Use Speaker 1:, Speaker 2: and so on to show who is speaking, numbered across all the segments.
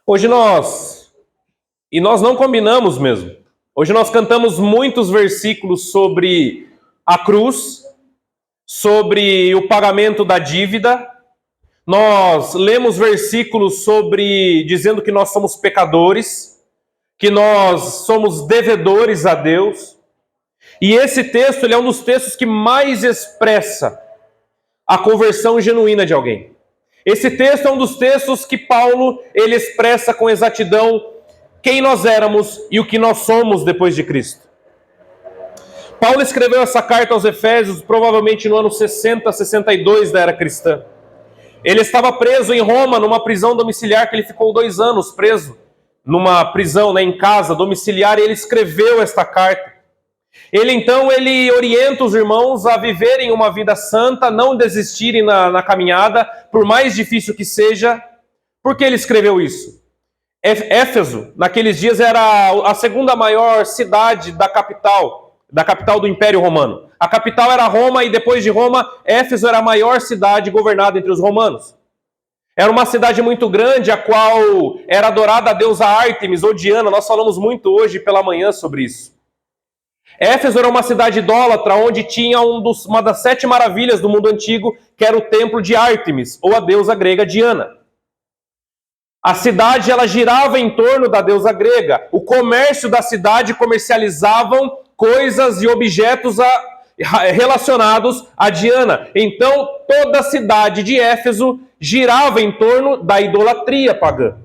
Speaker 1: Hoje nós não combinamos mesmo. Hoje nós cantamos muitos versículos sobre a cruz, sobre o pagamento da dívida. Nós lemos versículos sobre dizendo que nós somos pecadores, que nós somos devedores a Deus. E esse texto, ele é um dos textos que mais expressa a conversão genuína de alguém. Esse texto é um dos textos que Paulo, ele expressa com exatidão quem nós éramos e o que nós somos depois de Cristo. Paulo escreveu essa carta aos Efésios provavelmente no ano 60, 62 da era cristã. Ele estava preso em Roma, numa prisão domiciliar, que ele ficou 2 anos preso, numa prisão, em casa domiciliar, e ele escreveu esta carta. Ele orienta os irmãos a viverem uma vida santa, não desistirem na caminhada, por mais difícil que seja. Por que ele escreveu isso? Éfeso, naqueles dias, era a segunda maior cidade da capital do Império Romano. A capital era Roma, e depois de Roma, Éfeso era a maior cidade governada entre os romanos. Era uma cidade muito grande, a qual era adorada a deusa Ártemis ou Diana. Nós falamos muito hoje pela manhã sobre isso. Éfeso era uma cidade idólatra, onde tinha uma das 7 maravilhas do mundo antigo, que era o templo de Ártemis, ou a deusa grega Diana. A cidade, ela girava em torno da deusa grega. O comércio da cidade comercializavam coisas e objetos relacionados a Diana. Então, toda a cidade de Éfeso girava em torno da idolatria pagã.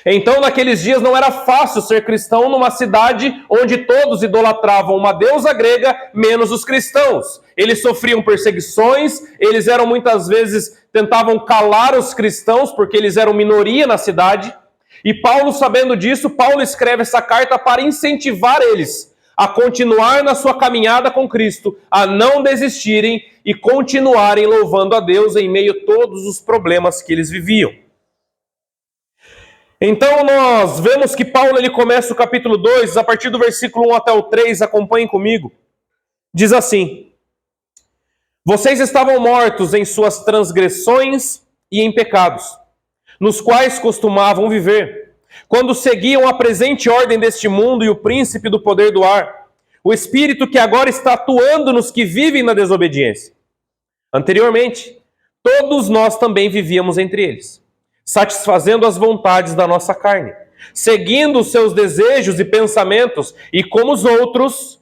Speaker 1: Então, naqueles dias, não era fácil ser cristão numa cidade onde todos idolatravam uma deusa grega, menos os cristãos. Eles sofriam perseguições, eles muitas vezes tentavam calar os cristãos, porque eles eram minoria na cidade. E Paulo, sabendo disso, Paulo escreve essa carta para incentivar eles a continuar na sua caminhada com Cristo, a não desistirem e continuarem louvando a Deus em meio a todos os problemas que eles viviam. Então nós vemos que Paulo ele começa o capítulo 2, a partir do versículo 1 até o 3, acompanhem comigo. Diz assim: Vocês estavam mortos em suas transgressões e em pecados, nos quais costumavam viver, quando seguiam a presente ordem deste mundo e o príncipe do poder do ar, o espírito que agora está atuando nos que vivem na desobediência. Anteriormente, todos nós também vivíamos entre eles, satisfazendo as vontades da nossa carne, seguindo os seus desejos e pensamentos, e como os outros,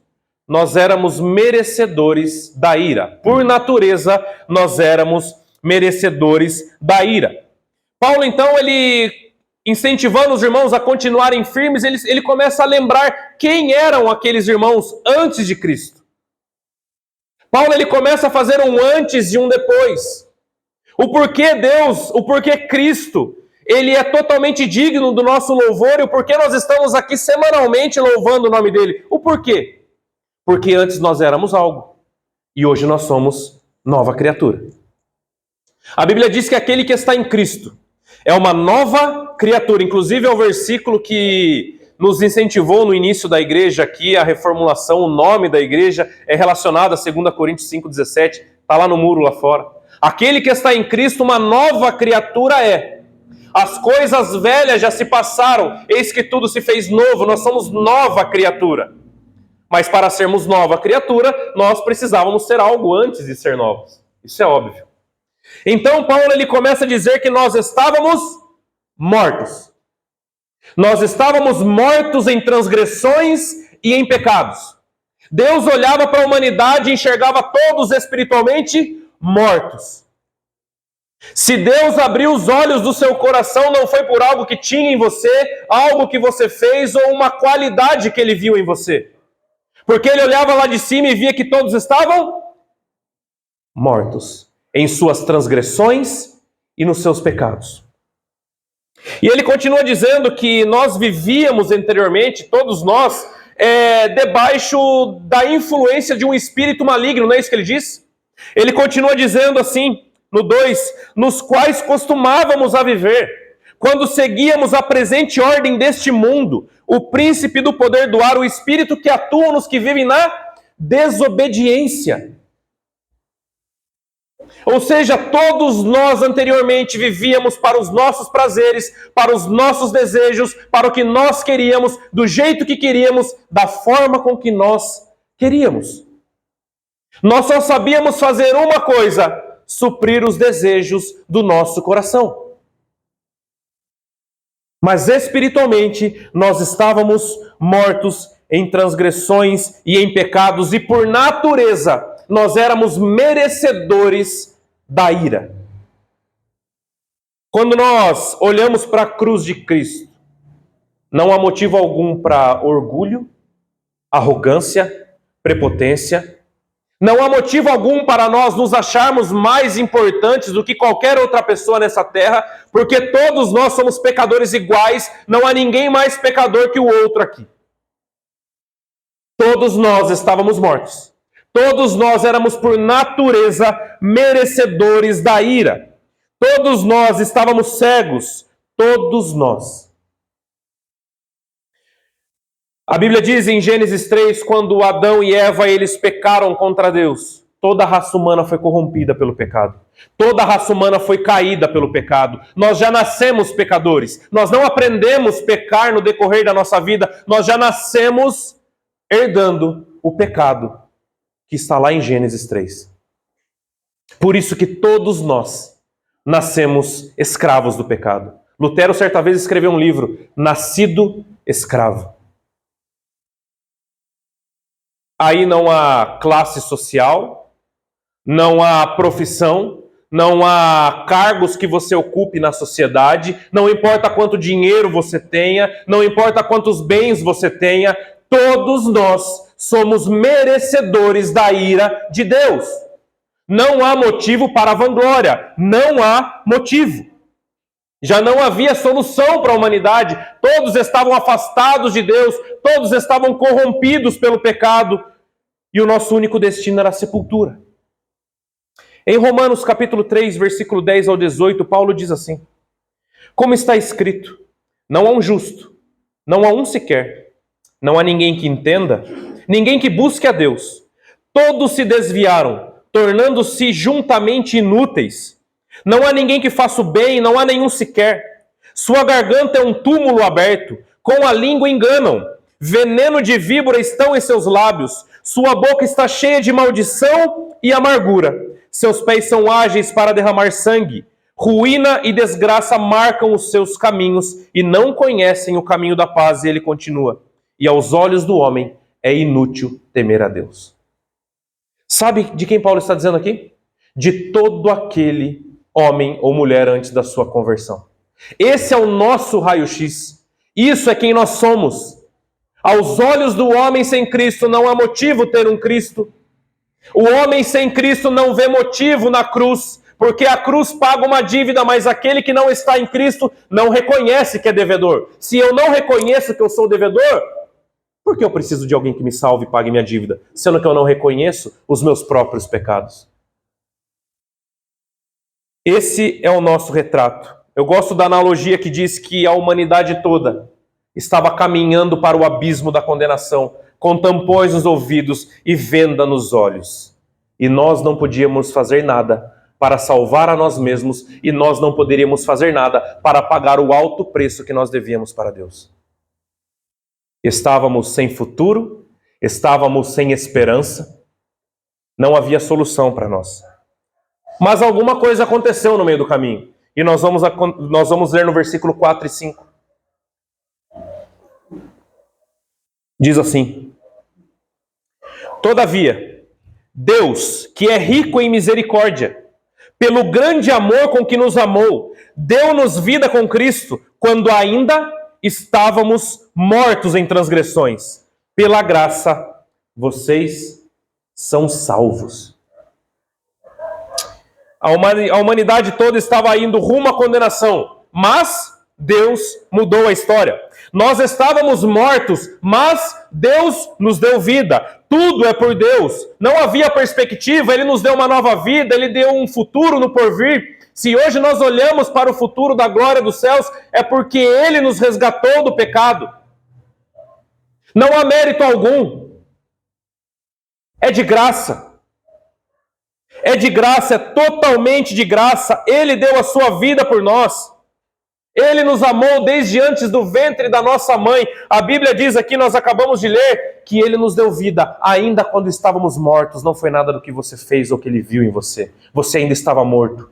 Speaker 1: nós éramos merecedores da ira. Por natureza, nós éramos merecedores da ira. Paulo, então, ele incentivando os irmãos a continuarem firmes, ele começa a lembrar quem eram aqueles irmãos antes de Cristo. Paulo, ele começa a fazer um antes e um depois. O porquê Cristo, ele é totalmente digno do nosso louvor, e o porquê nós estamos aqui semanalmente louvando o nome dele. O porquê? Porque antes nós éramos algo, e hoje nós somos nova criatura. A Bíblia diz que aquele que está em Cristo é uma nova criatura. Inclusive é o versículo que nos incentivou no início da igreja aqui, a reformulação, o nome da igreja é relacionado a 2 Coríntios 5,17, está lá no muro lá fora. Aquele que está em Cristo, uma nova criatura é. As coisas velhas já se passaram, eis que tudo se fez novo, nós somos nova criatura. Mas para sermos nova criatura, nós precisávamos ser algo antes de ser novos. Isso é óbvio. Então Paulo ele começa a dizer que nós estávamos mortos. Nós estávamos mortos em transgressões e em pecados. Deus olhava para a humanidade e enxergava todos espiritualmente mortos. Se Deus abriu os olhos do seu coração, não foi por algo que tinha em você, algo que você fez ou uma qualidade que ele viu em você. Porque ele olhava lá de cima e via que todos estavam mortos em suas transgressões e nos seus pecados. E ele continua dizendo que nós vivíamos anteriormente, todos nós, debaixo da influência de um espírito maligno, não é isso que ele diz? Ele continua dizendo assim, no 2, nos quais costumávamos a viver, quando seguíamos a presente ordem deste mundo, o príncipe do poder do ar, o espírito que atua nos que vivem na desobediência. Ou seja, todos nós anteriormente vivíamos para os nossos prazeres, para os nossos desejos, para o que nós queríamos, do jeito que queríamos, da forma com que nós queríamos. Nós só sabíamos fazer uma coisa: suprir os desejos do nosso coração. Mas espiritualmente nós estávamos mortos em transgressões e em pecados, e por natureza nós éramos merecedores da ira. Quando nós olhamos para a cruz de Cristo, não há motivo algum para orgulho, arrogância, prepotência. Não há motivo algum para nós nos acharmos mais importantes do que qualquer outra pessoa nessa terra, porque todos nós somos pecadores iguais, não há ninguém mais pecador que o outro aqui. Todos nós estávamos mortos. Todos nós éramos por natureza merecedores da ira. Todos nós estávamos cegos. Todos nós. A Bíblia diz em Gênesis 3, quando Adão e Eva eles pecaram contra Deus, toda a raça humana foi corrompida pelo pecado. Toda a raça humana foi caída pelo pecado. Nós já nascemos pecadores. Nós não aprendemos a pecar no decorrer da nossa vida. Nós já nascemos herdando o pecado que está lá em Gênesis 3. Por isso que todos nós nascemos escravos do pecado. Lutero certa vez escreveu um livro, Nascido Escravo. Aí não há classe social, não há profissão, não há cargos que você ocupe na sociedade, não importa quanto dinheiro você tenha, não importa quantos bens você tenha, todos nós somos merecedores da ira de Deus. Não há motivo para a vanglória, não há motivo. Já não havia solução para a humanidade, todos estavam afastados de Deus, todos estavam corrompidos pelo pecado, e o nosso único destino era a sepultura. Em Romanos capítulo 3, versículo 10 ao 18, Paulo diz assim: como está escrito, não há um justo, não há um sequer, não há ninguém que entenda, ninguém que busque a Deus. Todos se desviaram, tornando-se juntamente inúteis. Não há ninguém que faça o bem, não há nenhum sequer. Sua garganta é um túmulo aberto, com a língua enganam. Veneno de víbora estão em seus lábios. Sua boca está cheia de maldição e amargura. Seus pés são ágeis para derramar sangue. Ruína e desgraça marcam os seus caminhos e não conhecem o caminho da paz. E ele continua: e aos olhos do homem é inútil temer a Deus. Sabe de quem Paulo está dizendo aqui? De todo aquele homem ou mulher antes da sua conversão. Esse é o nosso raio-x. Isso é quem nós somos. Aos olhos do homem sem Cristo não há motivo ter um Cristo. O homem sem Cristo não vê motivo na cruz, porque a cruz paga uma dívida, mas aquele que não está em Cristo não reconhece que é devedor. Se eu não reconheço que eu sou devedor, por que eu preciso de alguém que me salve e pague minha dívida, sendo que eu não reconheço os meus próprios pecados? Esse é o nosso retrato. Eu gosto da analogia que diz que a humanidade toda estava caminhando para o abismo da condenação, com tampões nos ouvidos e venda nos olhos. E nós não podíamos fazer nada para salvar a nós mesmos, e nós não poderíamos fazer nada para pagar o alto preço que nós devíamos para Deus. Estávamos sem futuro, estávamos sem esperança, não havia solução para nós. Mas alguma coisa aconteceu no meio do caminho. E nós vamos ler no versículo 4 e 5. Diz assim: todavia, Deus, que é rico em misericórdia, pelo grande amor com que nos amou, deu-nos vida com Cristo, quando ainda estávamos mortos em transgressões. Pela graça, vocês são salvos. A humanidade toda estava indo rumo à condenação, mas Deus mudou a história. Nós estávamos mortos, mas Deus nos deu vida. Tudo é por Deus. Não havia perspectiva, Ele nos deu uma nova vida, Ele deu um futuro no porvir. Se hoje nós olhamos para o futuro da glória dos céus, é porque Ele nos resgatou do pecado. Não há mérito algum. É de graça. É de graça, é totalmente de graça. Ele deu a sua vida por nós. Ele nos amou desde antes do ventre da nossa mãe. A Bíblia diz aqui, nós acabamos de ler, que Ele nos deu vida, ainda quando estávamos mortos. Não foi nada do que você fez ou que Ele viu em você. Você ainda estava morto.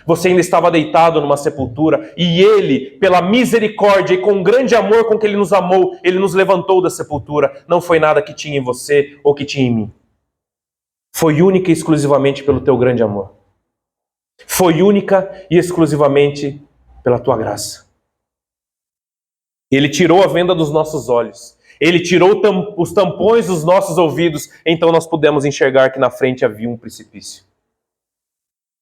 Speaker 1: Você ainda estava deitado numa sepultura. E Ele, pela misericórdia e com o grande amor com que Ele nos amou, Ele nos levantou da sepultura. Não foi nada que tinha em você ou que tinha em mim. Foi única e exclusivamente pelo teu grande amor. Foi única e exclusivamente pela tua graça. Ele tirou a venda dos nossos olhos. Ele tirou os tampões dos nossos ouvidos. Então nós pudemos enxergar que na frente havia um precipício.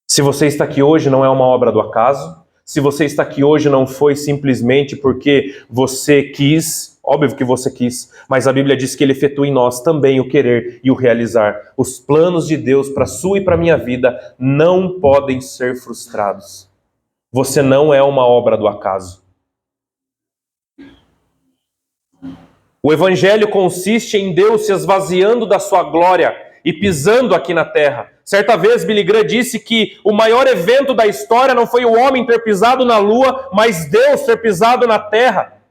Speaker 1: Se você está aqui hoje, não é uma obra do acaso. Se você está aqui hoje, não foi simplesmente porque você quis. Óbvio que você quis. Mas a Bíblia diz que Ele efetua em nós também o querer e o realizar. Os planos de Deus para a sua e para a minha vida não podem ser frustrados. Você não é uma obra do acaso. O Evangelho consiste em Deus se esvaziando da sua glória e pisando aqui na terra. Certa vez Billy Graham disse que o maior evento da história não foi o homem ter pisado na lua, mas Deus ter pisado na terra.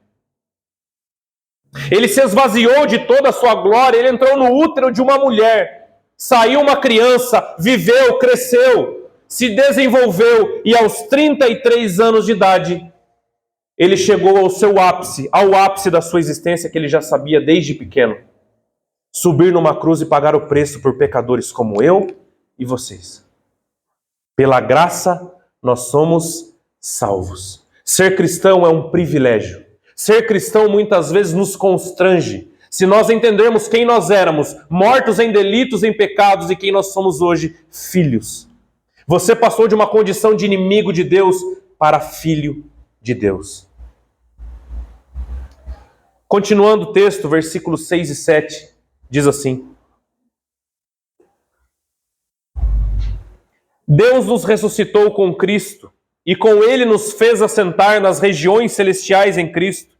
Speaker 1: Ele se esvaziou de toda a sua glória, ele entrou no útero de uma mulher, saiu uma criança, viveu, cresceu, se desenvolveu e aos 33 anos de idade, ele chegou ao seu ápice, ao ápice da sua existência que ele já sabia desde pequeno. Subir numa cruz e pagar o preço por pecadores como eu e vocês. Pela graça, nós somos salvos. Ser cristão é um privilégio. Ser cristão muitas vezes nos constrange. Se nós entendermos quem nós éramos, mortos em delitos, em pecados, e quem nós somos hoje, filhos. Você passou de uma condição de inimigo de Deus para filho de Deus. Continuando o texto, versículos 6 e 7, diz assim: Deus nos ressuscitou com Cristo e com Ele nos fez assentar nas regiões celestiais em Cristo,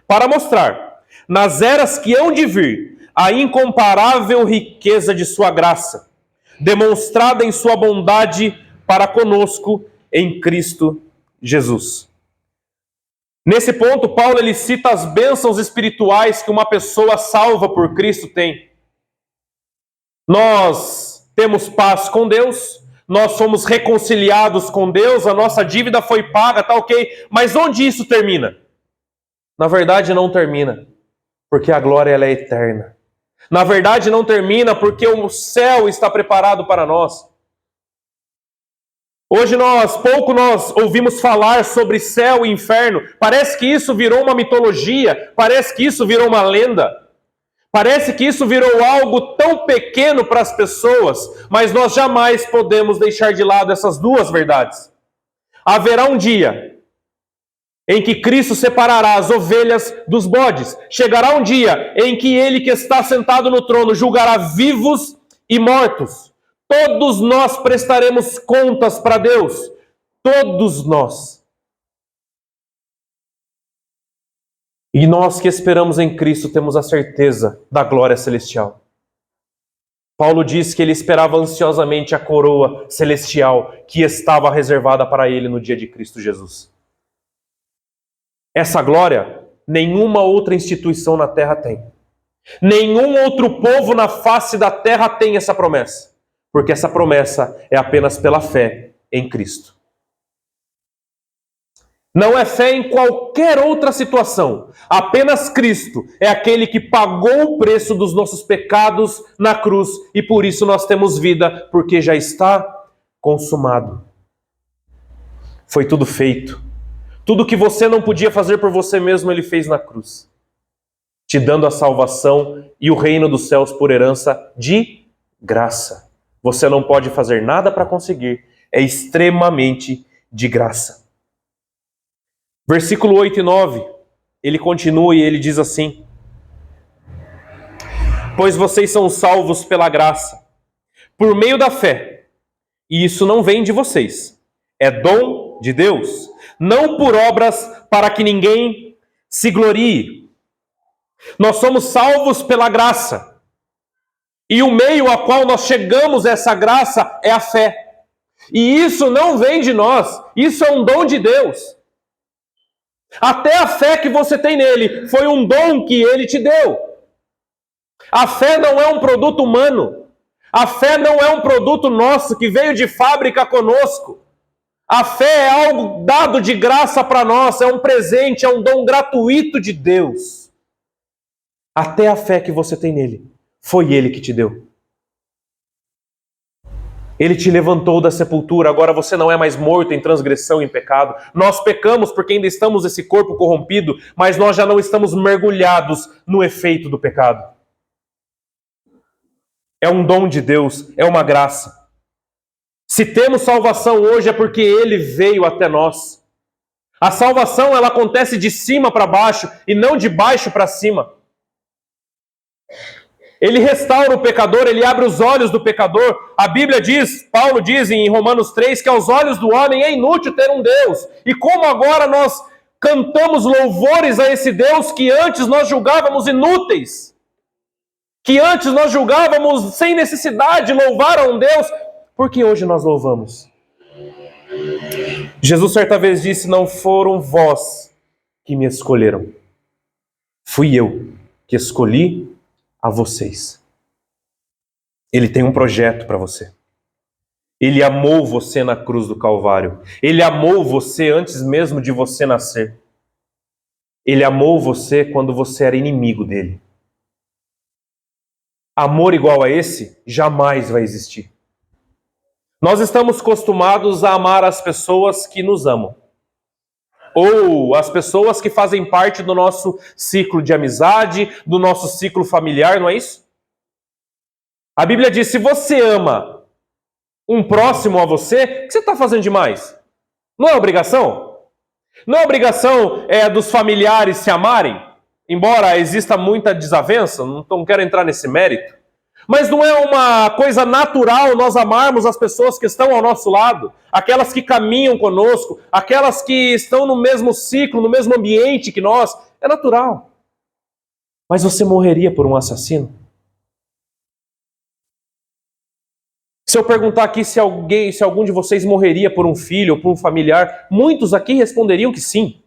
Speaker 1: para mostrar, nas eras que hão de vir, a incomparável riqueza de sua graça, demonstrada em sua bondade para conosco em Cristo Jesus. Nesse ponto, Paulo ele cita as bênçãos espirituais que uma pessoa salva por Cristo tem. Nós temos paz com Deus, nós somos reconciliados com Deus, a nossa dívida foi paga, tá ok, mas onde isso termina? Na verdade não termina, porque a glória ela é eterna. Na verdade não termina porque o céu está preparado para nós. Hoje pouco nós ouvimos falar sobre céu e inferno. Parece que isso virou uma mitologia, parece que isso virou uma lenda. Parece que isso virou algo tão pequeno para as pessoas, mas nós jamais podemos deixar de lado essas duas verdades. Haverá um dia em que Cristo separará as ovelhas dos bodes. Chegará um dia em que Ele que está sentado no trono julgará vivos e mortos. Todos nós prestaremos contas para Deus. Todos nós. E nós que esperamos em Cristo temos a certeza da glória celestial. Paulo diz que ele esperava ansiosamente a coroa celestial que estava reservada para ele no dia de Cristo Jesus. Essa glória, nenhuma outra instituição na terra tem. Nenhum outro povo na face da terra tem essa promessa. Porque essa promessa é apenas pela fé em Cristo. Não é fé em qualquer outra situação. Apenas Cristo é aquele que pagou o preço dos nossos pecados na cruz. E por isso nós temos vida, porque já está consumado. Foi tudo feito. Tudo que você não podia fazer por você mesmo, Ele fez na cruz. Te dando a salvação e o reino dos céus por herança de graça. Você não pode fazer nada para conseguir. É extremamente de graça. Versículo 8 e 9, ele continua e ele diz assim: Pois vocês são salvos pela graça, por meio da fé. E isso não vem de vocês. É dom de Deus. Não por obras para que ninguém se glorie. Nós somos salvos pela graça. E o meio a qual nós chegamos a essa graça é a fé. E isso não vem de nós, isso é um dom de Deus. Até a fé que você tem nele foi um dom que ele te deu. A fé não é um produto humano. A fé não é um produto nosso que veio de fábrica conosco. A fé é algo dado de graça para nós, é um presente, é um dom gratuito de Deus. Até a fé que você tem nele, foi ele que te deu. Ele te levantou da sepultura, agora você não é mais morto em transgressão e em pecado. Nós pecamos porque ainda estamos nesse corpo corrompido, mas nós já não estamos mergulhados no efeito do pecado. É um dom de Deus, é uma graça. Se temos salvação hoje é porque ele veio até nós. A salvação ela acontece de cima para baixo e não de baixo para cima. Ele restaura o pecador, ele abre os olhos do pecador. A Bíblia diz, Paulo diz em Romanos 3, que aos olhos do homem é inútil ter um Deus. E como agora nós cantamos louvores a esse Deus que antes nós julgávamos inúteis, que antes nós julgávamos sem necessidade de louvar a um Deus, porque hoje nós louvamos. Jesus certa vez disse, não foram vós que me escolheram, fui eu que escolhi a vocês. Ele tem um projeto para você. Ele amou você na cruz do Calvário. Ele amou você antes mesmo de você nascer. Ele amou você quando você era inimigo dele. Amor igual a esse jamais vai existir. Nós estamos acostumados a amar as pessoas que nos amam. Ou as pessoas que fazem parte do nosso ciclo de amizade, do nosso ciclo familiar, não é isso? A Bíblia diz, se você ama um próximo a você, o que você está fazendo demais? Não é obrigação? Não é obrigação dos familiares se amarem? Embora exista muita desavença, não quero entrar nesse mérito. Mas não é uma coisa natural nós amarmos as pessoas que estão ao nosso lado, aquelas que caminham conosco, aquelas que estão no mesmo ciclo, no mesmo ambiente que nós. É natural. Mas você morreria por um assassino? Se eu perguntar aqui se algum de vocês morreria por um filho ou por um familiar, muitos aqui responderiam que sim,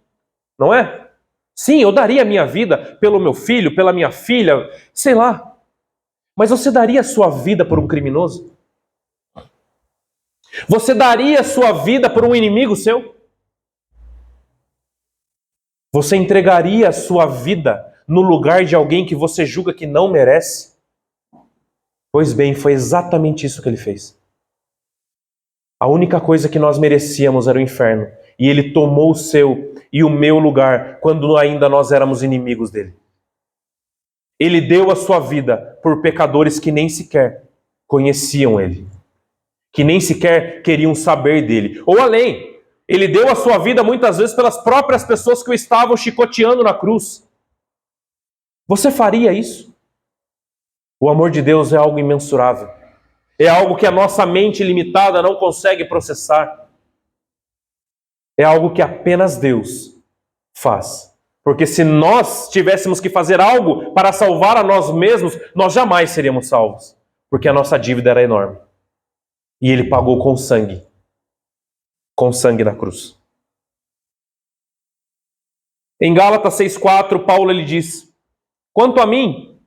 Speaker 1: não é? Sim, eu daria a minha vida pelo meu filho, pela minha filha, sei lá. Mas você daria a sua vida por um criminoso? Você daria a sua vida por um inimigo seu? Você entregaria a sua vida no lugar de alguém que você julga que não merece? Pois bem, foi exatamente isso que ele fez. A única coisa que nós merecíamos era o inferno. E ele tomou o seu e o meu lugar quando ainda nós éramos inimigos dele. Ele deu a sua vida por pecadores que nem sequer conheciam ele, que nem sequer queriam saber dele. Ou além, ele deu a sua vida muitas vezes pelas próprias pessoas que o estavam chicoteando na cruz. Você faria isso? O amor de Deus é algo imensurável. É algo que a nossa mente limitada não consegue processar. É algo que apenas Deus faz. Porque se nós tivéssemos que fazer algo para salvar a nós mesmos, nós jamais seríamos salvos. Porque a nossa dívida era enorme. E ele pagou com sangue. Com sangue na cruz. Em Gálatas 6,4, Paulo ele diz, quanto a mim,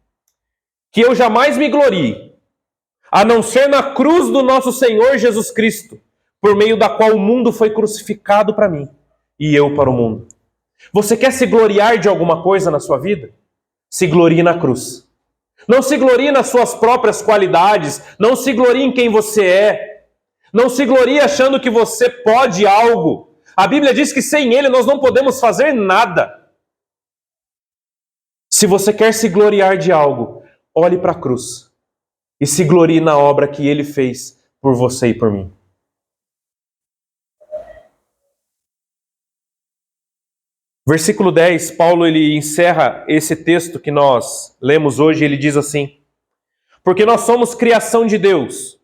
Speaker 1: que eu jamais me glorie, a não ser na cruz do nosso Senhor Jesus Cristo, por meio da qual o mundo foi crucificado para mim, e eu para o mundo. Você quer se gloriar de alguma coisa na sua vida? Se glorie na cruz. Não se glorie nas suas próprias qualidades, não se glorie em quem você é, não se glorie achando que você pode algo. A Bíblia diz que sem ele nós não podemos fazer nada. Se você quer se gloriar de algo, olhe para a cruz e se glorie na obra que ele fez por você e por mim. Versículo 10, Paulo ele encerra esse texto que nós lemos hoje, ele diz assim, porque nós somos criação de Deus,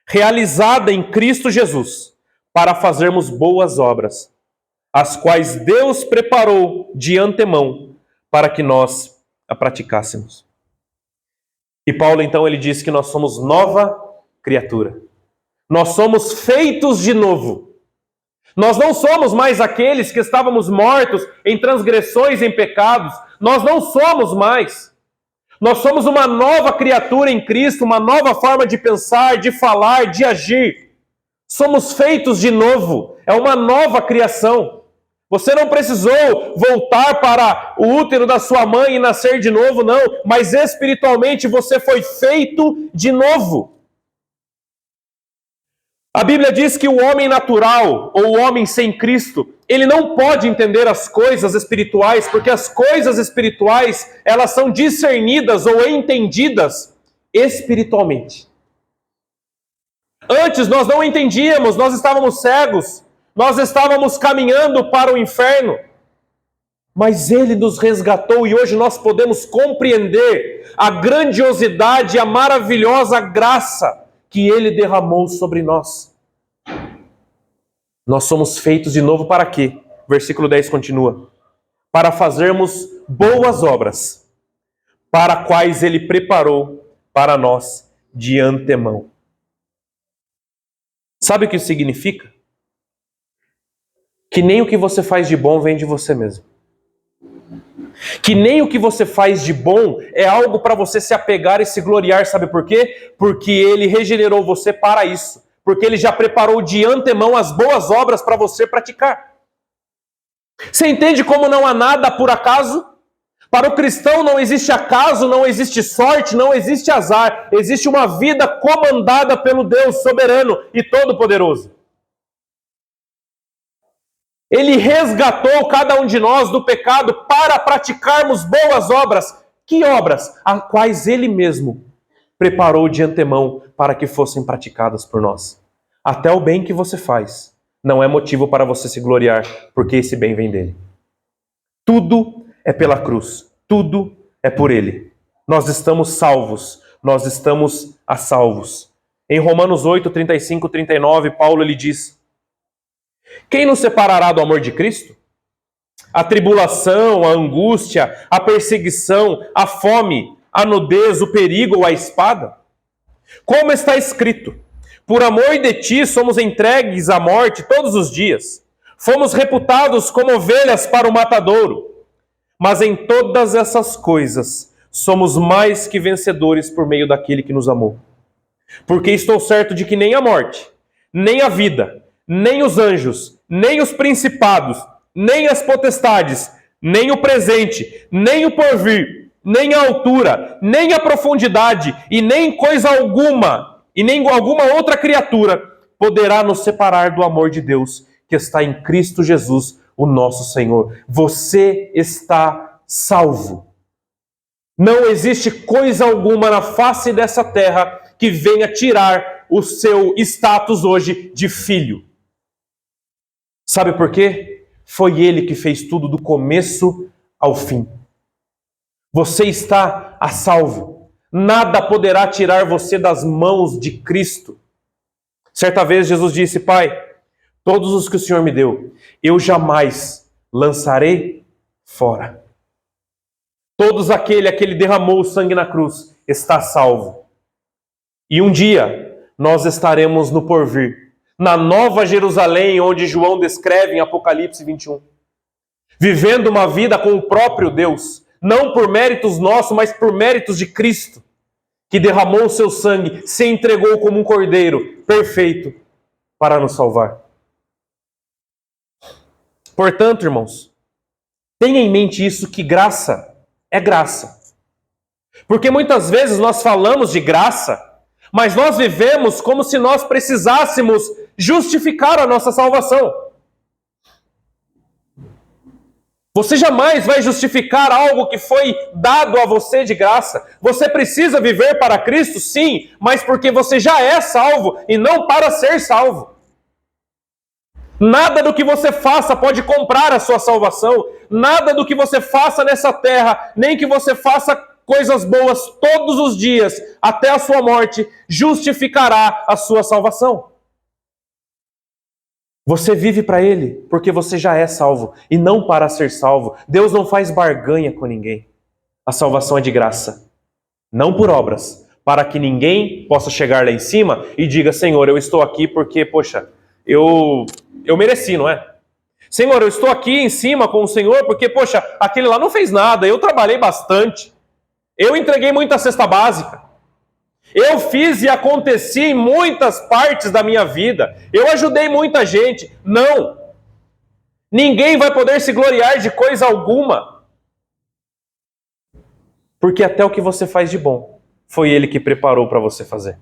Speaker 1: realizada em Cristo Jesus, para fazermos boas obras, as quais Deus preparou de antemão para que nós a praticássemos. E Paulo então ele diz que nós somos nova criatura. Nós somos feitos de novo. Nós não somos mais aqueles que estávamos mortos em transgressões, em pecados. Nós não somos mais. Nós somos uma nova criatura em Cristo, uma nova forma de pensar, de falar, de agir. Somos feitos de novo. É uma nova criação. Você não precisou voltar para o útero da sua mãe e nascer de novo, não. Mas espiritualmente você foi feito de novo. A Bíblia diz que o homem natural, ou o homem sem Cristo, ele não pode entender as coisas espirituais, porque as coisas espirituais, elas são discernidas ou entendidas espiritualmente. Antes nós não entendíamos, nós estávamos cegos, nós estávamos caminhando para o inferno, mas Ele nos resgatou e hoje nós podemos compreender a grandiosidade e a maravilhosa graça que Ele derramou sobre nós. Nós somos feitos de novo para quê? Versículo 10 continua. Para fazermos boas obras, para quais Ele preparou para nós de antemão. Sabe o que isso significa? Que nem o que você faz de bom vem de você mesmo. Que nem o que você faz de bom é algo para você se apegar e se gloriar, sabe por quê? Porque Ele regenerou você para isso. Porque Ele já preparou de antemão as boas obras para você praticar. Você entende como não há nada por acaso? Para o cristão não existe acaso, não existe sorte, não existe azar. Existe uma vida comandada pelo Deus soberano e todo-poderoso. Ele resgatou cada um de nós do pecado para praticarmos boas obras. Que obras? As quais Ele mesmo preparou de antemão para que fossem praticadas por nós. Até o bem que você faz não é motivo para você se gloriar, porque esse bem vem dele. Tudo é pela cruz. Tudo é por Ele. Nós estamos salvos. Nós estamos a salvos. Em Romanos 8, 35, 39, Paulo ele diz: quem nos separará do amor de Cristo? A tribulação, a angústia, a perseguição, a fome, a nudez, o perigo ou a espada? Como está escrito: por amor de ti somos entregues à morte todos os dias. Fomos reputados como ovelhas para o matadouro. Mas em todas essas coisas somos mais que vencedores por meio daquele que nos amou. Porque estou certo de que nem a morte, nem a vida, nem os anjos, nem os principados, nem as potestades, nem o presente, nem o porvir, nem a altura, nem a profundidade, e nem coisa alguma, e nem alguma outra criatura poderá nos separar do amor de Deus que está em Cristo Jesus, o nosso Senhor. Você está salvo. Não existe coisa alguma na face dessa terra que venha tirar o seu status hoje de filho. Sabe por quê? Foi Ele que fez tudo do começo ao fim. Você está a salvo. Nada poderá tirar você das mãos de Cristo. Certa vez Jesus disse: Pai, todos os que o Senhor me deu, eu jamais lançarei fora. Todos aquele que Ele derramou o sangue na cruz está salvo. E um dia nós estaremos no porvir, na Nova Jerusalém, onde João descreve em Apocalipse 21. Vivendo uma vida com o próprio Deus, não por méritos nossos, mas por méritos de Cristo, que derramou o seu sangue, se entregou como um cordeiro perfeito para nos salvar. Portanto, irmãos, tenha em mente isso, que graça é graça. Porque muitas vezes nós falamos de graça, mas nós vivemos como se nós precisássemos justificar a nossa salvação. Você jamais vai justificar algo que foi dado a você de graça. Você precisa viver para Cristo, sim, mas porque você já é salvo e não para ser salvo. Nada do que você faça pode comprar a sua salvação. Nada do que você faça nessa terra, nem que você faça coisas boas todos os dias, até a sua morte, justificará a sua salvação. Você vive para Ele porque você já é salvo e não para ser salvo. Deus não faz barganha com ninguém. A salvação é de graça. não por obras, para que ninguém possa chegar lá em cima e diga: Senhor, eu estou aqui porque, poxa, eu mereci, não é? Senhor, eu estou aqui em cima com o Senhor porque, poxa, aquele lá não fez nada, eu trabalhei bastante, eu entreguei muita cesta básica, eu fiz e aconteci em muitas partes da minha vida, eu ajudei muita gente. Não! Ninguém vai poder se gloriar de coisa alguma, porque até o que você faz de bom, foi Ele que preparou para você fazer.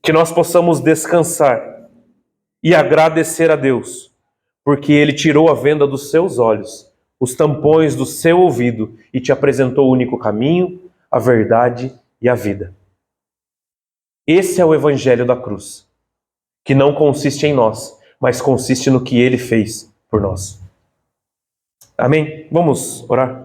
Speaker 1: Que nós possamos descansar e agradecer a Deus, porque Ele tirou a venda dos seus olhos, os tampões do seu ouvido e te apresentou o único caminho, a verdade e a vida. Esse é o Evangelho da cruz, que não consiste em nós, mas consiste no que Ele fez por nós. Amém? Vamos orar?